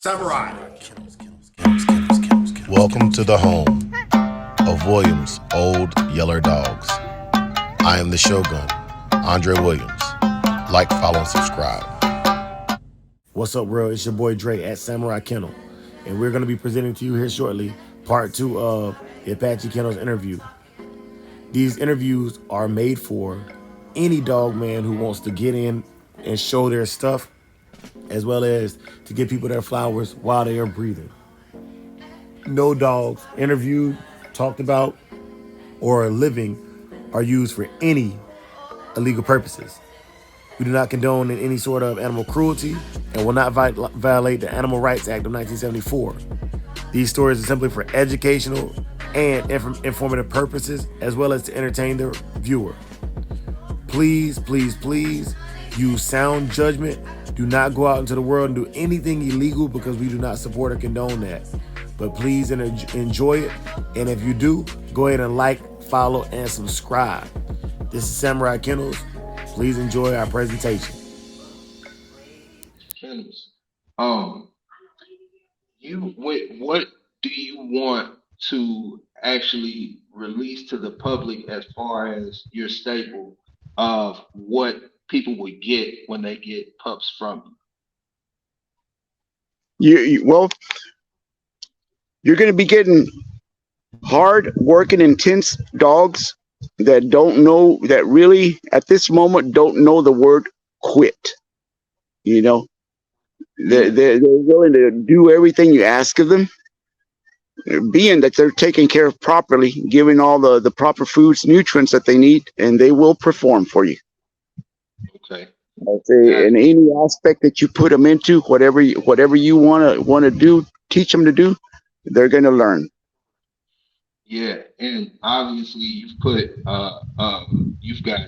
Samurai. Welcome to the home of Williams' Old Yeller Dogs. I am the Shogun, Andre Williams. Like, follow, and subscribe. What's up, world? It's your boy Dre at Samurai Kennel, and we're going to be presenting to you here shortly part 2 of the Apache Kennels interview. These interviews are made for any dog man who wants to get in and show their stuff, as well as to give people their flowers while they are breathing. No dogs interviewed, talked about, or living are used for any illegal purposes. We do not condone any sort of animal cruelty and will not violate the Animal Rights Act of 1974. These stories are simply for educational and informative purposes, as well as to entertain the viewer. Please, please, please use sound judgment. Do not go out into the world and do anything illegal, because we do not support or condone that. But please enjoy it. And if you do, go ahead and like, follow, and subscribe. This is Samurai Kennels. Please enjoy our presentation. Kennels. What do you want to actually release to the public as far as your staple of what people would get when they get pups from you? Well, you're going to be getting hard working, intense dogs that don't know, that really at this moment don't know the word quit. You know, they're willing to do everything you ask of them, being that they're taken care of properly, giving all the proper foods, nutrients that they need, and they will perform for you. Okay. I'll say, in any aspect that you put them into, whatever you want to do, teach them to do, they're going to learn. Yeah, and obviously you've put you've got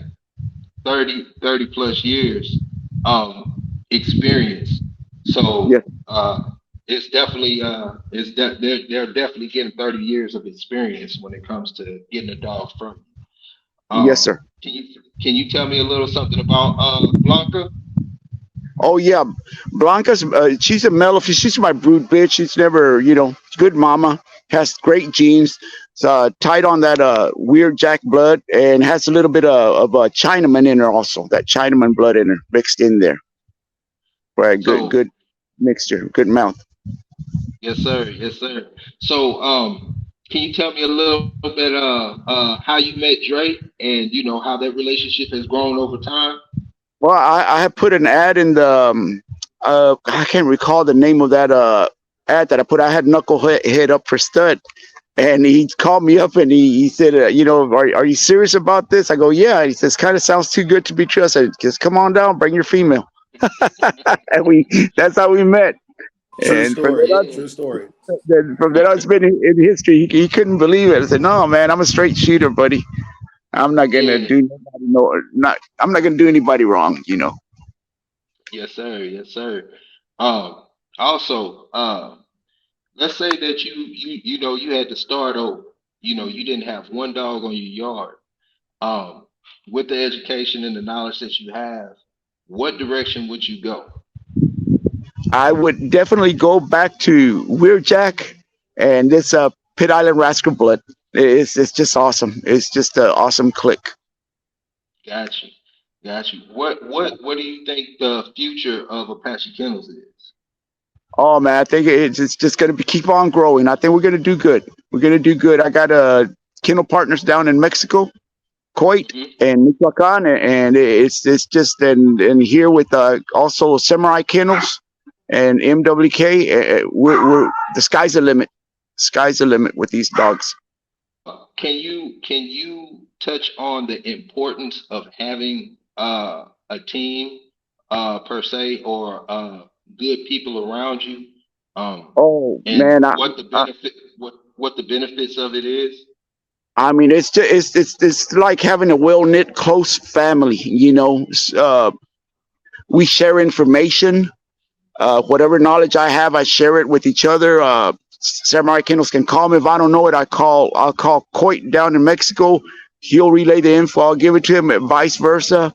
30 plus years experience. So yes. It's definitely they're definitely getting 30 years of experience when it comes to getting a dog from you. Yes, sir. Can you tell me a little something about Blanca? Oh yeah, Blanca's she's a mellow. She's my brood bitch. She's never, good mama. Has great genes. It's tight on that weird Jack blood, and has a little bit of Chinaman in her also. That Chinaman blood in her mixed in there. Right, good mixture, good mouth. Yes, sir. Yes, sir. So, can you tell me a little bit how you met Dre, and how that relationship has grown over time? Well, I have put an ad in the I can't recall the name of that ad that I put. I had Knucklehead up for stud, and he called me up and he said, are you serious about this? I go, yeah. He says, kind of sounds too good to be true. I said, just come on down, bring your female. And that's how we met. True And story. True story. From that on, it's been in history. He couldn't believe it. I said, no, man, I'm a straight shooter, buddy. I'm not gonna do nobody I'm not gonna do anybody wrong, Yes, sir. Yes, sir. Also, let's say that you had to start over. You didn't have one dog on your yard. With the education and the knowledge that you have, what direction would you go? I would definitely go back to Weird Jack and this Pit Island Rascal Blood. It's just awesome. It's just an awesome click. Got you. What do you think the future of Apache Kennels is? Oh man, I think it's just gonna keep on growing. I think we're gonna do good. I got kennel partners down in Mexico, Coit and Michoacan, and it's just and here with also Samurai Kennels and MWK. We're the sky's the limit. Sky's the limit with these dogs. Can you touch on the importance of having a team per se, or good people around you? Man, what the benefits of it is? I mean, it's like having a well-knit, close family. We share information. Whatever knowledge I have, I share it with each other. Samurai Kennels can call me if I don't know it. I'll call Coit down in Mexico. He'll relay the info. I'll give it to him, and vice versa.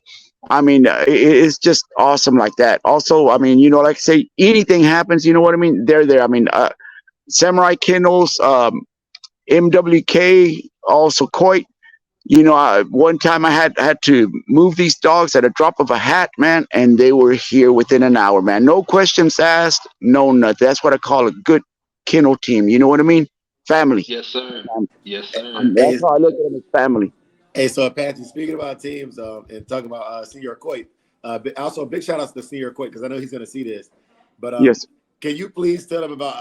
I mean, it's just awesome like that. Also, I mean, like I say, anything happens, you know what I mean? They're there. I mean, Samurai Kennels, MWK, also Coit. One time I had to move these dogs at a drop of a hat, man, and they were here within an hour, man. No questions asked, no nothing. That's what I call a good kennel team. You know what I mean? Family. Yes, sir. Um, Yes, sir. that's Hey, how I look at them as family. hey, so Apache, speaking about teams and talking about Senior Coit, also a big shout out to Senior Coit because I know he's going to see this. But Yes. can you please tell him about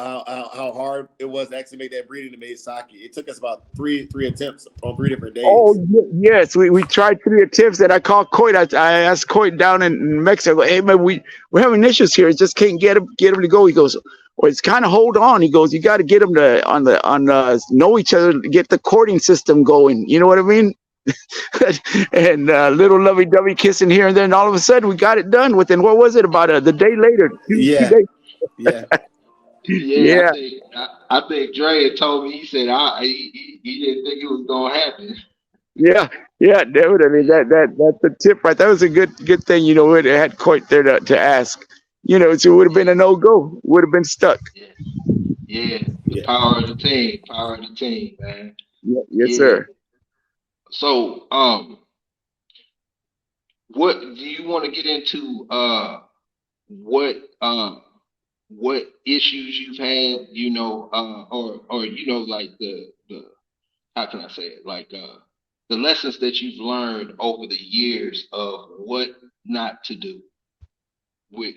how hard it was to actually make that breeding to made sake? It took us about three attempts on 3 different Oh days. yes, we tried 3 attempts, and I called Coit. I asked Coit down in Mexico, hey man, we're having issues here. Just can't get him to go. He goes, well, it's kind of hold on. He goes, you got to get them to know each other, get the courting system going. You know what I mean? And little lovey-dovey kissing here and then all of a sudden we got it done within, what was it, about the day later, two Yeah, days. yeah, Yeah, Yeah, I think Dre had told me. He said he didn't think it was gonna happen. yeah, yeah, definitely. That's a tip, right? That was a good thing. It had Coit there to ask. So it would have been a Yeah, no go. Would have been stuck. yeah, yeah. The yeah. power of the team, man. Yeah, yes, Yeah. sir. So, what do you want to get into? What what issues you've had? Or like the how can I say it? Like the lessons that you've learned over the years of what not to do with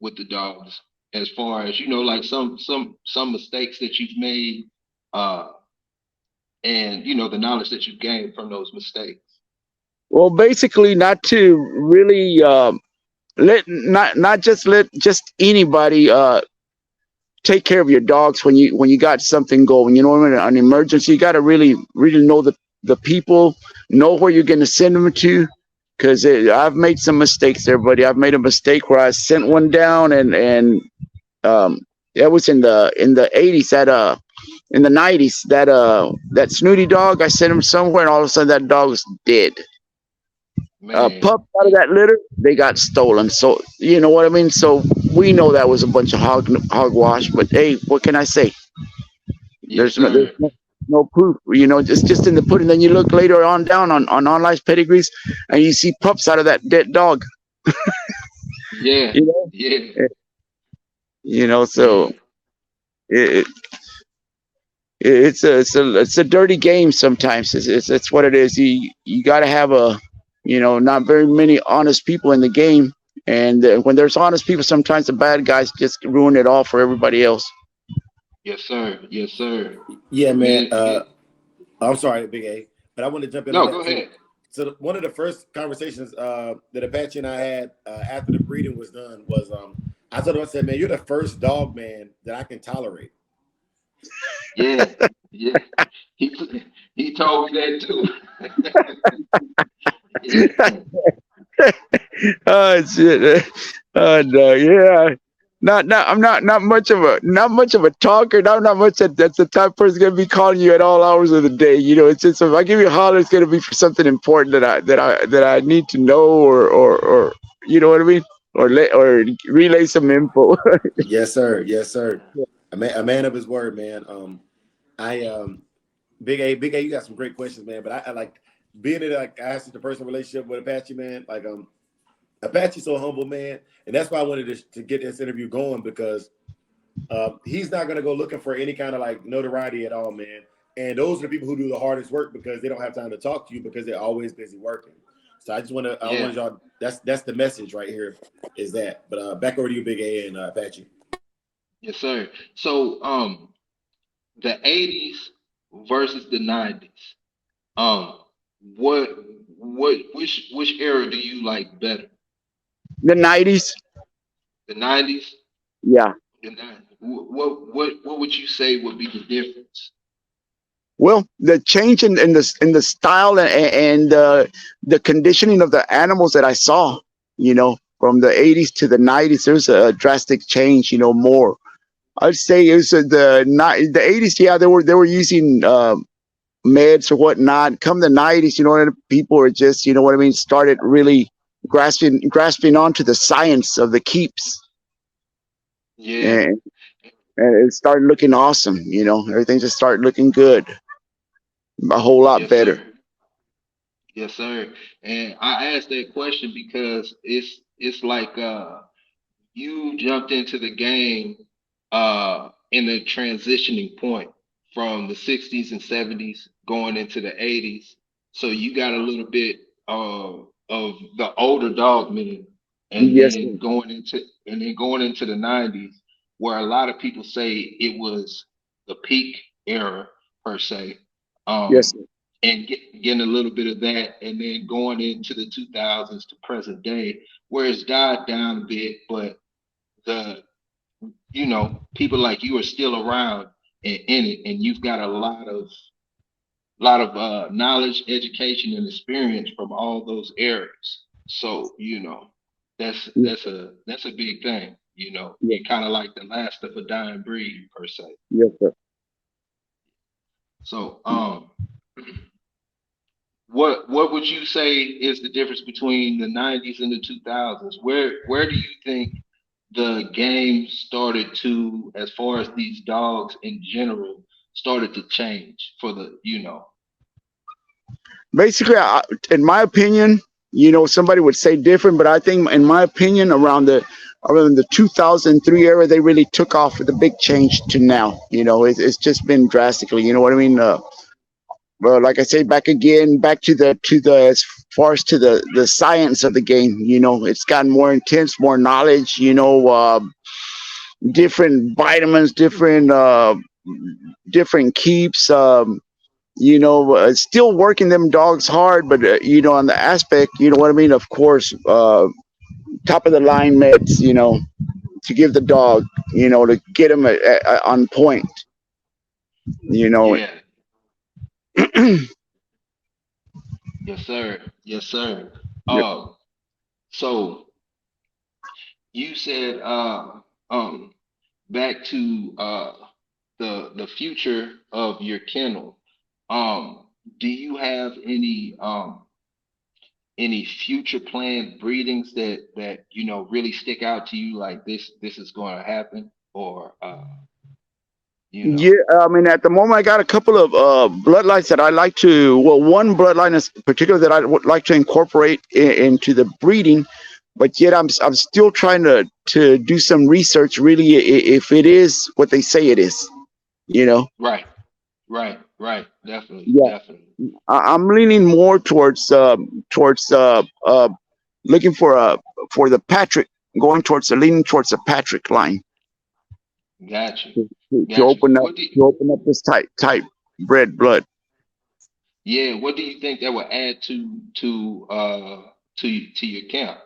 with the dogs, as far as like some mistakes that you've made, uh and the knowledge that you gained from those mistakes. Well, basically, not to really not just let just anybody take care of your dogs when you got something going. You know what I mean? An emergency, you got to really know the people, know where you're going to send them to. Because I've made some mistakes there, buddy. I've made a mistake where I sent one down, and that was in the 80s. That in the 90s, that snooty dog, I sent him somewhere, and all of a sudden that dog was dead. Man, Pups out of that litter, they got stolen. So you know what I mean. So we know that was a bunch of hogwash. But hey, what can I say? yes, There's sir. no proof. Just in the pudding. Then you look later on down on online pedigrees, and you see pups out of that dead dog. Yeah, You know, yeah, So man. it, it's a dirty game sometimes. It's what it is. You got to have not very many honest people in the game, and when there's honest people, sometimes the bad guys just ruin it all for everybody else. Yes, sir. Yes, sir. Yeah, man. Man, it, I'm sorry, Big A, but I want to jump in on no, go that too. ahead. So one of the first conversations that Apache and I had after the breeding was done was I told him, I said, man, you're the first dog man that I can tolerate. Yeah, yeah. He told me that too. Yeah. Oh shit! Oh no, yeah. I'm not much of a talker. Not much. That's the type of person gonna be calling you at all hours of the day. It's just if I give you a holler, it's gonna be for something important that I need to know, or you know what I mean, or relay some info. Yes, sir. Yes, sir. A man of his word, man. I Big A, you got some great questions, man. But I like being in like I asked the personal relationship with Apache, man. Like Apache's so humble, man, and that's why I wanted to get this interview going because he's not gonna go looking for any kind of like notoriety at all, man. And those are the people who do the hardest work because they don't have time to talk to you because they're always busy working. So I Yeah. want y'all. That's the message right here. Is that? But back over to you, Big A and Apache. Yes, sir. So, the '80s versus the '90s. Um, what, which era do you like better? The '90s, The '90s. yeah. The '90s. What would you say would be the difference? Well, the change in the style and the conditioning of the animals that I saw, from the '80s to the '90s, there's a drastic change. More. I'd say it was the '80s. Yeah, they were using meds or whatnot. Come the '90s, people are just, you know what I mean, started really. grasping onto the science of the keeps, Yeah. and it started looking awesome. Everything just started looking good, a whole lot Yes, better. sir. Yes, sir. And I asked that question because it's like you jumped into the game in the transitioning point from the 60s and 70s going into the 80s. So you got a little bit of the older dog men, and Yes, then sir. going into the 90s, where a lot of people say it was the peak era per se. Yes, Um sir. and getting a little bit of that, and then going into the 2000s to present day, where it's died down a bit, but the people like you are still around and in it, and you've got a lot of knowledge, education, and experience from all those areas. So that's a big thing. Yes, You're kind of like the last of a dying breed per se. yes, sir. So what would you say is the difference between the 90s and the 2000s? Where do you think the game started to, as far as these dogs in general, started to change for the. Basically, in my opinion, somebody would say different, but I think, in my opinion, around the 2003 era, they really took off with the big change to now. It's just been drastically. You know what I mean? Well, like I say, back to the as far as to the science of the game. It's gotten more intense, more knowledge. Different vitamins, different keeps. Still working them dogs hard, but on the aspect, you know what I mean. Of course, top of the line meds, to give the dog, to get him on point. You know, Yeah. Yes, sir. Yes, sir. Yep. So you said back to the future of your kennel. Do you have any future planned breedings that really stick out to you, like this is going to happen, or you Yeah, know I mean, at the moment, I got a couple of bloodlines that I like to. Well, one bloodline is particular that I would like to incorporate into the breeding, but yet I'm still trying to do some research. Really, if it is what they say it is, you know. right, right, definitely, Yeah, definitely. I'm leaning more towards looking for the Patrick, going towards the leaning towards the Patrick line Got you, to got you. open up What do to open up this type bred blood. Yeah, what do you think that would add to your camp?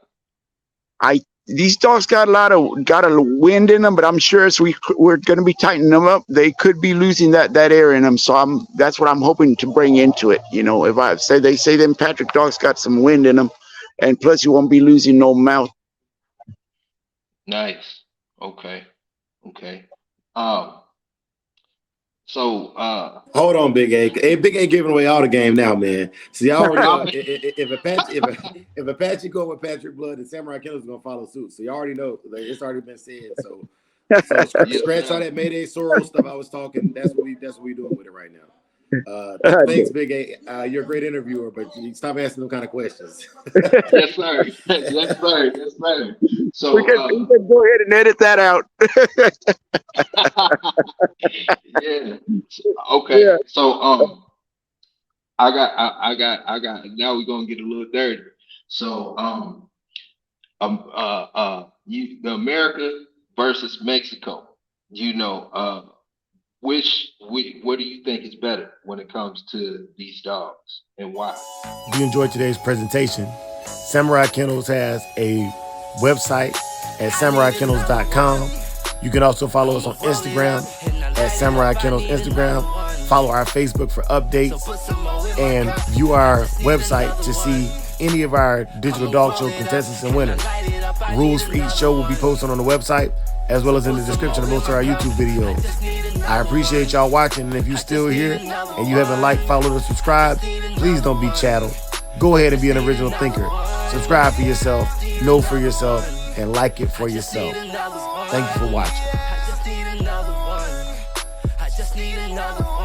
I These dogs got a wind in them, but I'm sure as we're going to be tightening them up, they could be losing that air in them. So that's what I'm hoping to bring into it. If I say they say them Patrick dogs got some wind in them, and plus you won't be losing no mouth. Nice. Okay. Okay. Um. So. Hold on, Big A. Hey, Big A giving away all the game now, man. See, I already My if Apache go with Patrick Blood, and Samurai Kennels is gonna follow suit. So you already know, like, it's already been said. So Yes, scratch all sir. that Mayday Sorrow stuff I was talking. That's what we doing with it right now. Thanks, Big A. You're a great interviewer, but you stop asking them kind of questions. Yes, sir. Yes, sir. Yes, sir. we So. can we can go ahead and edit that out. Yeah. Okay. Yeah. So I got. Now we're gonna get a little dirty. So the America versus Mexico. What do you think is better when it comes to these dogs, and why? If you enjoyed today's presentation, Samurai Kennels has a website at samuraikennels.com. You can also follow us on Instagram at Samurai Kennels Instagram. Follow our Facebook for updates and view our website to see any of our digital dog show contestants and winners. Rules for each show will be posted on the website as well as in the description of most of our YouTube videos. I appreciate y'all watching, and if you're still here and you haven't liked, followed, or subscribed, please don't be chattel. Go ahead and be an original thinker. Subscribe for yourself, know for yourself, and like it for yourself. Thank you for watching. I just need another one.